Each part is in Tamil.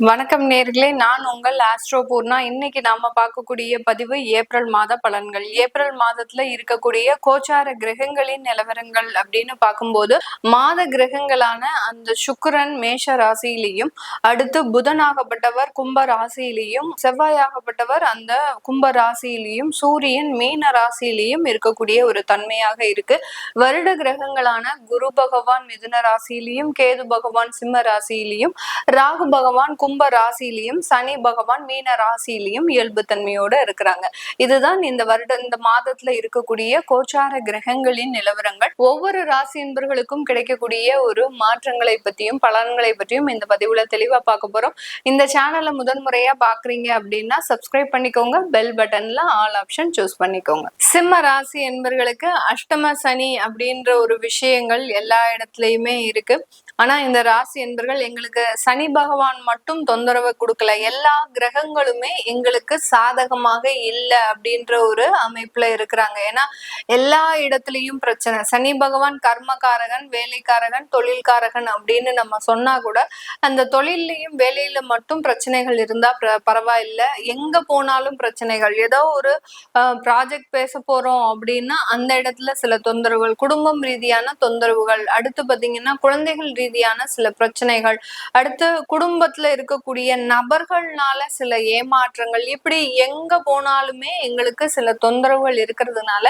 வணக்கம் நேர்களே, நான் உங்கள் ஆஸ்ட்ரோ பூர்ணா. இன்னைக்கு நாம பார்க்கக்கூடிய பதிவு ஏப்ரல் மாத பலன்கள். ஏப்ரல் மாதத்துல இருக்கக்கூடிய கோச்சார கிரகங்களின் நிலவரங்கள் அப்படின்னு பார்க்கும்போது, மாத கிரகங்களான அந்த சுக்கிரன் மேஷ ராசியிலையும், அடுத்து புதனாகப்பட்டவர் கும்ப ராசியிலையும், செவ்வாயாகப்பட்டவர் அந்த கும்ப ராசியிலையும், சூரியன் மீன ராசியிலையும் இருக்கக்கூடிய ஒரு தன்மையாக இருக்கு. வருட கிரகங்களான குரு பகவான் மிதுன ராசியிலையும், கேது பகவான் சிம்ம ராசியிலையும், ராகு பகவான் கும்ப ராசியிலையும், சனி பகவான் மீன ராசியிலையும் இயல்பு தன்மையோட இருக்கிறாங்க. இதுதான் இந்த மாதத்துல இருக்கக்கூடிய கோச்சார கிரகங்களின் நிலவரங்கள். ஒவ்வொரு ராசி என்பர்களுக்கும் கிடைக்கக்கூடிய ஒரு மாற்றங்களை பற்றியும் பலன்களை பற்றியும் இந்த பதிவுல தெளிவா பார்க்க போறோம். இந்த சேனலை முதன்முறையா பாக்குறீங்க அப்படின்னா சப்ஸ்கிரைப் பண்ணிக்கோங்க. பெல் பட்டன்ல ஆல் ஆப்ஷன் சூஸ் பண்ணிக்கோங்க. சிம்ம ராசி என்பர்களுக்கு அஷ்டம சனி அப்படின்ற ஒரு விஷயங்கள் எல்லா இடத்துலயுமே இருக்கு. ஆனா இந்த ராசி என்பர்கள் எங்களுக்கு சனி பகவான் மட்டும் தொந்தரவு கொடுக்கல, எல்லா கிரகங்களுமே எங்களுக்கு சாதகமாக இல்லை அப்படின்ற ஒரு அமைப்புல இருக்கிறாங்க. ஏன்னா எல்லா இடத்துலயும் பிரச்சனை. சனி பகவான் கர்மகாரகன், வேலைக்காரகன், தொழில்காரகன் அப்படின்னு நம்ம சொன்னா கூட அந்த தொழிலையும் வேலையில மட்டும் பிரச்சனைகள் இருந்தா பரவாயில்ல, எங்க போனாலும் பிரச்சனைகள். ஏதோ ஒரு ப்ராஜெக்ட் பேச போறோம் அப்படின்னா அந்த இடத்துல சில தொந்தரவுகள், குடும்பம் ரீதியான தொந்தரவுகள், அடுத்து பாத்தீங்கன்னா குழந்தைகள் ரீதியான சில பிரச்சனைகள், அடுத்து குடும்பத்துல இருக்கக்கூடிய நபர்கள்னால சில ஏமாற்றங்கள், இப்படி எங்க போனாலுமே எங்களுக்கு சில தொந்தரவுகள் இருக்கிறதுனால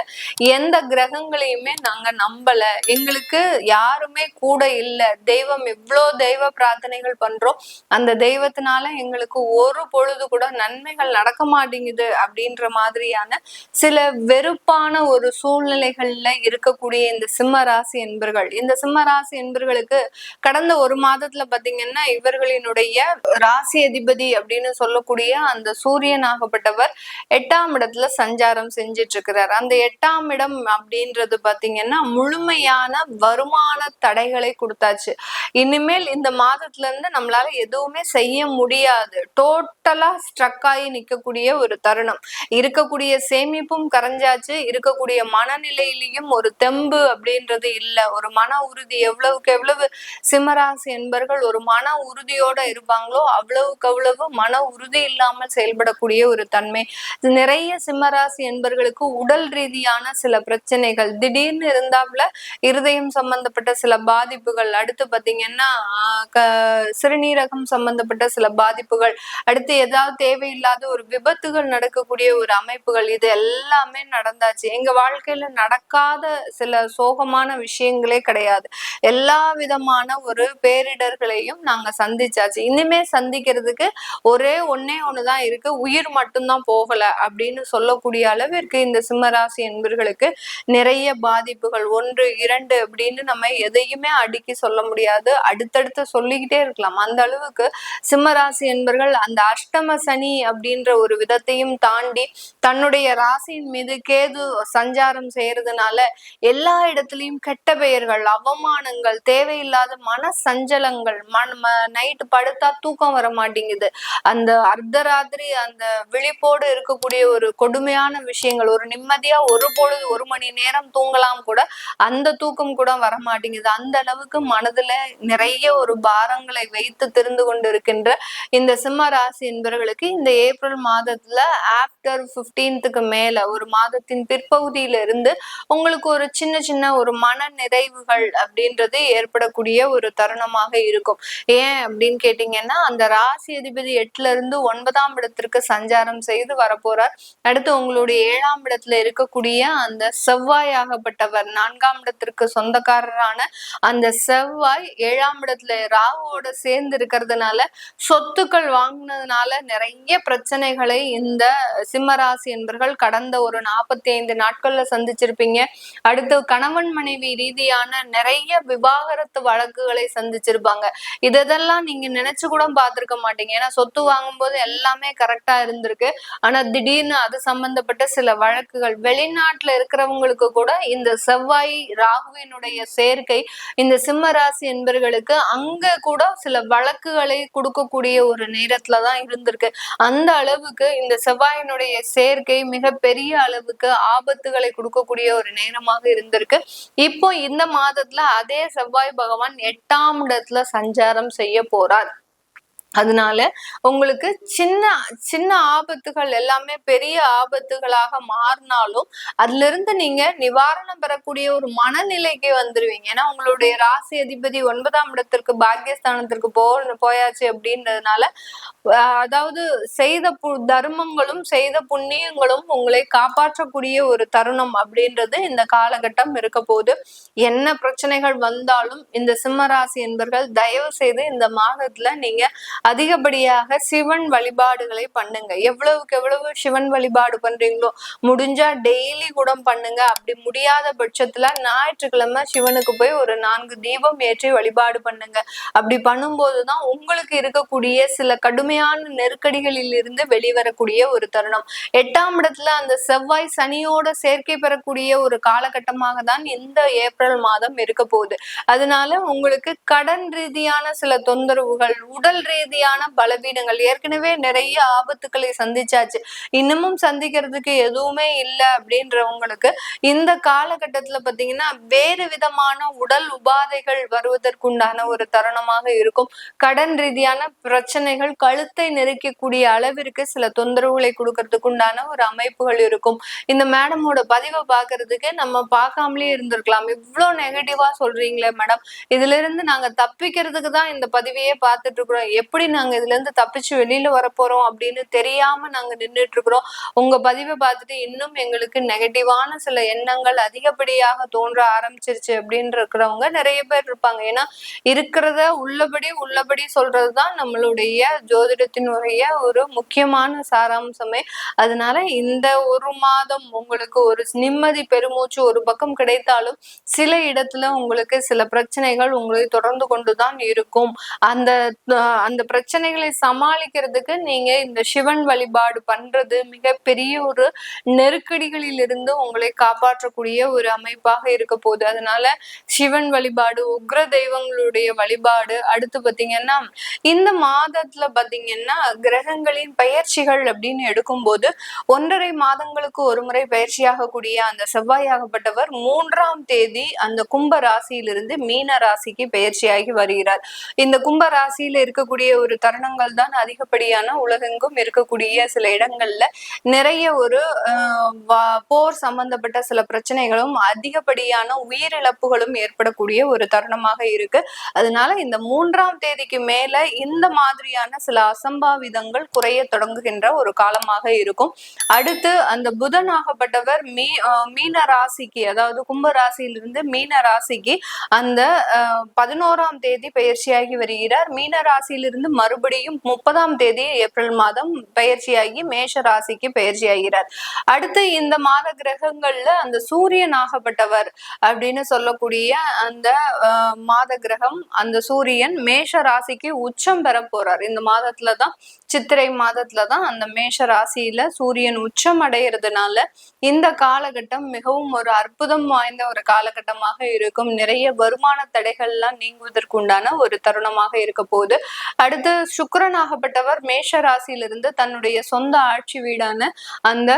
எந்த கிரகங்களையுமே நாங்க நம்பல. எங்களுக்கு யாருமே கூட இல்லை. தெய்வம் இவ்வளோ தெய்வ பிரார்த்தனைகள் பண்றோம், அந்த தெய்வத்தினால எங்களுக்கு ஒரு பொழுது கூட நன்மைகள் நடக்க மாட்டேங்குது அப்படின்ற மாதிரியான சில வெறுப்பான ஒரு சூழ்நிலைகள்ல இருக்கக்கூடிய இந்த சிம்ம ராசி என்பர்கள், இந்த சிம்ம ராசி என்பர்களுக்கு கடந்த ஒரு மாதத்துல பாத்தீங்கன்னா இவர்களினுடைய ராசி அதிபதி அப்படின்னு சொல்லக்கூடிய அந்த சூரியன் ஆகப்பட்டவர் 8ஆம் இடத்துல சஞ்சாரம் செஞ்சிட்டு இருக்கிறார். அந்த 8ஆம் இடம் அப்படின்றது பாத்தீங்கன்னா முழுமையான வருமான தடைகளை கொடுத்தாச்சு. இனிமேல் இந்த மாதத்துல இருந்து நம்மளால எதுவுமே செய்ய முடியாது, டோட்டலா ஸ்ட்ரக் ஆகி நிக்கக்கூடிய ஒரு தருணம். இருக்கக்கூடிய சேமிப்பும் கரைஞ்சாச்சு, இருக்கக்கூடிய மனநிலையிலையும் ஒரு தெம்பு அப்படின்றது இல்லை. ஒரு மன உறுதி, எவ்வளவுக்கு எவ்வளவு சிம்மராசி என்பர்கள் ஒரு மன உறுதியோட இருப்பாங்களோ அவ்வளவுக்கு அவ்வளவு மன உறுதி இல்லாமல் செயல்படக்கூடிய ஒரு தன்மை. நிறைய சிம்மராசி என்பர்களுக்கு உடல் ரீதியான சில பிரச்சனைகள் திடீர்னு இருந்தாப்புல இருதயம் சம்பந்தப்பட்ட சில பாதிப்புகள், அடுத்து பாத்தீங்கன்னா சிறுநீரகம் சம்பந்தப்பட்ட சில பாதிப்புகள், அடுத்து ஏதாவது தேவையில்லாத ஒரு விபத்துகள் நடக்கக்கூடிய ஒரு அமைப்புகள், இது எல்லாமே நடந்தாச்சு. எங்க வாழ்க்கையில நடக்காத சில சோகமான விஷயங்களே கிடையாது. எல்லா விதமான ஒரு பேரிடர்களையும் நாங்க சந்திச்சாச்சு. இனிமே சந்திக்கிறதுக்கு ஒன்னே ஒண்ணுதான் இருக்கு, உயிர் மட்டும்தான் போகல அப்படின்னு சொல்லக்கூடிய அளவிற்கு இந்த சிம்மராசி என்பர்களுக்கு நிறைய பாதிப்புகள், 1 2 அப்படின்னு நம்ம எதையுமே அடுக்கி சொல்ல முடியாது, அடுத்தடுத்து சொல்லிக்கிட்டே இருக்கலாம். அந்த அளவுக்கு சிம்மராசி என்பர்கள் அந்த அஷ்டம சனி அப்படின்ற ஒரு விதத்தையும் தாண்டி தன்னுடைய ராசியின் மீது கேது சஞ்சாரம் செய்யறதுனால எல்லா இடத்துலயும் கெட்ட பெயர்கள், அவமானங்கள், தேவையில்லாத மன சஞ்சலங்கள், நைட்டு படுத்தா தூக்கம் வர மாட்டேங்குது, அந்த அர்த்தராத்திரி அந்த விழிப்போடு இருக்கக்கூடிய ஒரு கொடுமையான விஷயங்கள், ஒரு நிம்மதியா ஒரு பொழுது 1 மணி நேரம் தூங்கலாம் கூட அந்த தூக்கம் கூட வர மாட்டேங்குது. அந்த அளவுக்கு மனதுல நிறைய ஒரு பாரங்களை வைத்து திரிந்து கொண்டு இருக்கின்ற இந்த சிம்ம ராசி என்பவர்களுக்கு இந்த ஏப்ரல் மாதத்துல ஆஃப்டர் 15க்கு மேல ஒரு மாதத்தின் பிற்பகுதியில இருந்து உங்களுக்கு ஒரு சின்ன சின்ன ஒரு மன நிறைவுகள் அப்படின்றது ஏற்படக்கூடிய ஒரு தருணமாக இருக்கும். ஏன் அப்படின்னு கேட்டீங்கன்னா அந்த ராசி அதிபதி 8ல இருந்து 9ஆம் இடத்திற்கு சஞ்சாரம் செய்து வரப்போறார். அடுத்து உங்களுடைய 7ஆம் இடத்துல இருக்கக்கூடிய அந்த செவ்வாய் ஆகப்பட்டவர், 4ஆம் இடத்திற்கு சொந்தக்காரரான அந்த செவ்வாய் 7ஆம் இடத்துல ராகுவோட சேர்ந்து இருக்கிறதுனால சொத்துக்கள் வாங்கினதுனால நிறைய பிரச்சனைகளை இந்த சிம்மராசி என்பர்கள் கடந்த ஒரு 45 நாட்கள்ல சந்திச்சிருப்பீங்க. அடுத்து கணவன் மனைவி ரீதியான நிறைய விவாகரத்து வழக்குகளை சந்திச்சிருப்பாங்க. இதெல்லாம் நீங்க நினைச்சு கூட பார்த்திருக்க மாட்டீங்க. ஏன்னா சொத்து வாங்கும்போது எல்லாமே கரெக்டா இருந்திருக்கு, ஆனா திடீர்னு அது சம்பந்தப்பட்ட சில வழக்குகள், வெளிநாட்டுல இருக்கிறவங்களுக்கு கூட இந்த செவ்வாய் ராகுவினுடைய சேர்க்கை இந்த சிம்ம ராசி என்பர்களுக்கு அங்க கூட சில வழக்குகளை கொடுக்கக்கூடிய ஒரு நேரத்துலதான் இருந்திருக்கு. அந்த அளவுக்கு இந்த செவ்வாயினுடைய சேர்க்கை மிக பெரிய அளவுக்கு ஆபத்துகளை கொடுக்கக்கூடிய ஒரு நேரமாக இருந்திருக்கு. இப்போ இந்த மாதத்துல அதே செவ்வாய் பகவான் 8ஆம் இடத்துல சஞ்சாரம் செய்ய போறார். அதனால உங்களுக்கு சின்ன சின்ன ஆபத்துகள் எல்லாமே பெரிய ஆபத்துகளாக மாறினாலும் அதுல இருந்து நீங்க நிவாரணம் பெறக்கூடிய ஒரு மனநிலைக்கு வந்துருவீங்க. ஏன்னா உங்களுடைய ராசி அதிபதி 9ஆம் இடத்திற்கு பாக்கியஸ்தானத்திற்கு போயாச்சு அப்படின்றதுனால அதாவது செய்த தர்மங்களும் செய்த புண்ணியங்களும் உங்களை காப்பாற்றக்கூடிய ஒரு தருணம் அப்படின்றது இந்த காலகட்டம் இருக்க போது. என்ன பிரச்சனைகள் வந்தாலும் இந்த சிம்மராசி என்பர்கள் தயவு செய்து இந்த மாதத்துல நீங்க அதிகப்படியாக சிவன் வழிபாடுகளை பண்ணுங்க. எவ்வளவுக்கு எவ்வளவு சிவன் வழிபாடு பண்றீங்களோ முடிஞ்சா டெய்லி கூட பண்ணுங்க. அப்படி முடியாத பட்சத்துல ஞாயிற்றுக்கிழமை சிவனுக்கு போய் ஒரு 4 தீபம் ஏற்றி வழிபாடு பண்ணுங்க. அப்படி பண்ணும்போதுதான் உங்களுக்கு இருக்கக்கூடிய சில கடுமையான நெருக்கடிகளில் இருந்து வெளிவரக்கூடிய ஒரு தருணம். 8ஆம் இடத்துல அந்த செவ்வாய் சனியோட சேர்க்கை பெறக்கூடிய ஒரு காலகட்டமாக தான் இந்த ஏப்ரல் மாதம் இருக்க போகுது. அதனால உங்களுக்கு கடன் ரீதியான சில தொந்தரவுகள், உடல் ரீதியான பலவீனங்கள், ஏற்கனவே நிறைய ஆபத்துக்களை சந்திச்சாச்சு, இன்னமும் சந்திக்கிறதுக்கு எதுவுமே இல்லை அப்படின்றவங்களுக்கு இந்த காலகட்டத்துல பாத்தீங்கன்னா வேறு விதமான உடல் உபாதைகள் வருவதற்குண்டான ஒரு தருணமாக இருக்கும். கடன் ரீதியான பிரச்சனைகள் கழுத்தை நெருக்கக்கூடிய அளவிற்கு சில தொந்தரவுகளை கொடுக்கறதுக்கு உண்டான ஒரு அமைப்புகள் இருக்கும். இந்த மேடமோட பதிவை பாக்குறதுக்கு நம்ம பார்க்காமலே இருந்திருக்கலாம். இவ்வளவு நெகட்டிவா சொல்றீங்களே மேடம், இதுல இருந்து நாங்க தப்பிக்கிறதுக்கு தான் இந்த பதிவையே பார்த்துட்டு இருக்கிறோம், எப்படி நாங்க இதுல இருந்து தப்பிச்சு வெளியில வர போறோம் அப்படின்னு தெரியாம நாங்க நின்றுட்டு இருக்கிறோம். உங்க பதிவை பார்த்துட்டு இன்னும் எங்களுக்கு நெகட்டிவான சில எண்ணங்கள் அதிகப்படியாக தோன்ற ஆரம்பிச்சிருச்சு அப்படின்னு இருக்கிறவங்க நிறைய பேர் இருப்பாங்க. ஏன்னா இருக்கிறத உள்ளபடி சொல்றதுதான் நம்மளுடைய ஜோதிடத்தினுடைய ஒரு முக்கியமான சாராம்சமே. அதனால இந்த ஒரு மாதம் உங்களுக்கு ஒரு நிம்மதி பெருமூச்சு ஒரு பக்கம் கிடைத்தாலும் சில இடத்துல உங்களுக்கு சில பிரச்சனைகள் உங்களை தொடர்ந்து கொண்டுதான் இருக்கும். அந்த அந்த பிரச்சனைகளை சமாளிக்கிறதுக்கு நீங்க இந்த சிவன் வழிபாடு பண்றது மிகப்பெரிய ஒரு நெருக்கடிகளில் இருந்து உங்களை காப்பாற்றக்கூடிய ஒரு அமைப்பாக இருக்க போகுது. அதனால சிவன் வழிபாடு, உக்ர தெய்வங்களுடைய வழிபாடு, அடுத்து பாத்தீங்கன்னா இந்த மாதத்துல பாத்தீங்கன்னா கிரகங்களின் பயிற்சிகள் அப்படின்னு எடுக்கும்போது 1.5 மாதங்களுக்கு ஒரு முறை பயிற்சியாக கூடிய அந்த செவ்வாயாகப்பட்டவர் 3ஆம் தேதி அந்த கும்ப ராசியிலிருந்து மீன ராசிக்கு பயிற்சியாகி வருகிறார். இந்த கும்ப ராசியில இருக்கக்கூடிய ஒரு தருணங்கள் தான் அதிகப்படியான உலகெங்கும் இருக்கக்கூடிய சில இடங்கள்ல நிறைய ஒரு போர் சம்பந்தப்பட்ட சில பிரச்சனைகளும் அதிகப்படியான உயிரிழப்புகளும் ஏற்படக்கூடிய ஒரு தருணமாக இருக்கு. அதனால இந்த 3ஆம் தேதிக்கு மேல இந்த மாதிரியான சில அசம்பாவிதங்கள் குறைய தொடங்குகின்ற ஒரு காலமாக இருக்கும். அடுத்து அந்த புதன் ஆகப்பட்டவர் மீன ராசிக்கு, அதாவது கும்ப ராசியிலிருந்து மீன ராசிக்கு அந்த 11ஆம் தேதி பயிற்சியாகி வருகிறார். மீன ராசியிலிருந்து மறுபடியும் 30ஆம் தேதி ஏப்ரல் மாதம் பயிற்சியாகி மேஷ ராசிக்கு பயிற்சியாகிறார். அடுத்து இந்த மாத கிரகங்கள்ல அந்த சூரியன் ஆகப்பட்டவர் அப்படின்னு சொல்லக்கூடிய அந்த மாத கிரகம், அந்த சூரியன் மேஷ ராசிக்கு உச்சம் பெற போறார். இந்த மாதத்துலதான், சித்திரை மாதத்துலதான் அந்த மேஷ ராசியில சூரியன் உச்சம் அடைகிறதுனால இந்த காலகட்டம் மிகவும் ஒரு அற்புதம் வாய்ந்த ஒரு காலகட்டமாக இருக்கும். நிறைய வருமான தடைகள்லாம் நீங்குவதற்குண்டான ஒரு தருணமாக இருக்க போகுது. அடுத்து சுக்கிரன் ஆகப்பட்டவர் மேஷ ராசியிலிருந்து தன்னுடைய சொந்த ஆட்சி வீடான அந்த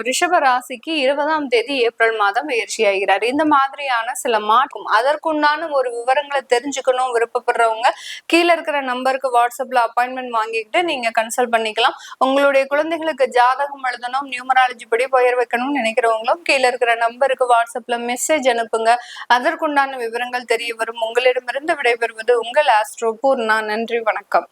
ரிஷப ராசிக்கு 20ஆம் தேதி ஏப்ரல் மாதம் பயிற்சியாகிறார். இந்த மாதிரியான சில மாற்றம், அதற்குண்டான ஒரு விவரங்களை தெரிஞ்சுக்கணும் விருப்பப்படுறவங்க கீழே இருக்கிற நம்பருக்கு வாட்ஸ்அப்ல அப்பாயின்மெண்ட் வாங்கிக்கிட்டு நீங்க கன்சல்ட் பண்ணிக்கலாம். உங்களுடைய குழந்தைகளுக்கு ஜாதகம் எழுதணும், நியூமராலஜி படி பெயர் வைக்கணும்னு நினைக்கிறவங்களும் கீழே இருக்கிற நம்பருக்கு வாட்ஸ்அப்ல மெசேஜ் அனுப்புங்க. அதற்குண்டான விவரங்கள் தெரிய வரும். உங்களிடமிருந்து விடைபெறுவது உங்கள் ஆஸ்ட்ரோ பூர்ணா. நன்றி, வணக்கம்.